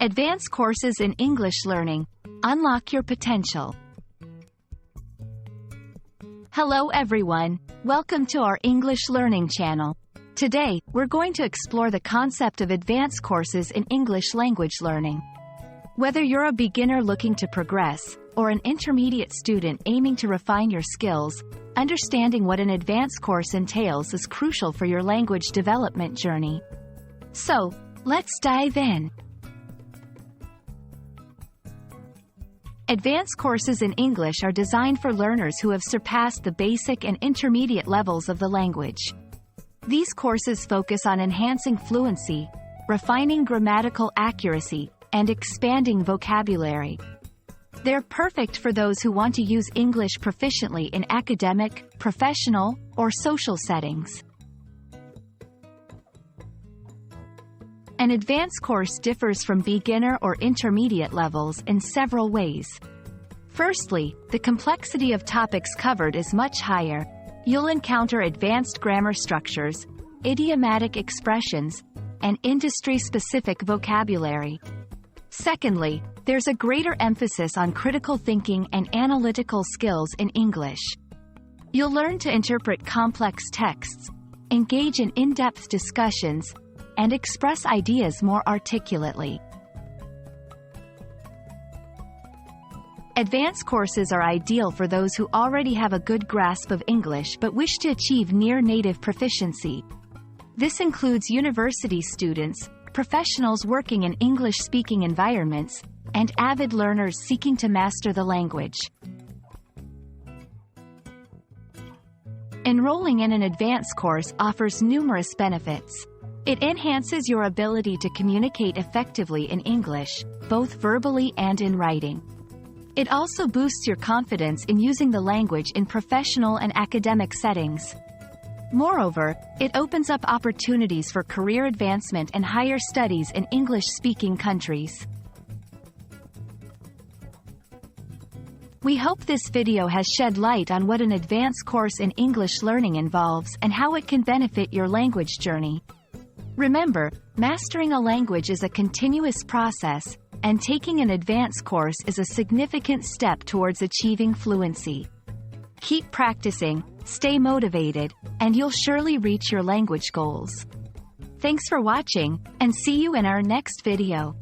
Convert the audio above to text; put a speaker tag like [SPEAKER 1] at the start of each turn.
[SPEAKER 1] Advanced courses in English learning. Unlock your potential. Hello everyone, welcome to our English learning channel. Today, we're going to explore the concept of advanced courses in English language learning. Whether you're a beginner looking to progress, or an intermediate student aiming to refine your skills, understanding what an advanced course entails is crucial for your language development journey. So, let's dive in. Advanced courses in English are designed for learners who have surpassed the basic and intermediate levels of the language. These courses focus on enhancing fluency, refining grammatical accuracy, and expanding vocabulary. They're perfect for those who want to use English proficiently in academic, professional, or social settings. An advanced course differs from beginner or intermediate levels in several ways. Firstly, the complexity of topics covered is much higher. You'll encounter advanced grammar structures, idiomatic expressions, and industry-specific vocabulary. Secondly, there's a greater emphasis on critical thinking and analytical skills in English. You'll learn to interpret complex texts, engage in in-depth discussions, and express ideas more articulately. Advanced courses are ideal for those who already have a good grasp of English but wish to achieve near-native proficiency. This includes university students, professionals working in English-speaking environments, and avid learners seeking to master the language. Enrolling in an advanced course offers numerous benefits. It enhances your ability to communicate effectively in English, both verbally and in writing. It also boosts your confidence in using the language in professional and academic settings. Moreover, it opens up opportunities for career advancement and higher studies in English-speaking countries. We hope this video has shed light on what an advanced course in English learning involves and how it can benefit your language journey. Remember, mastering a language is a continuous process, and taking an advanced course is a significant step towards achieving fluency. Keep practicing, stay motivated, and you'll surely reach your language goals. Thanks for watching, and see you in our next video.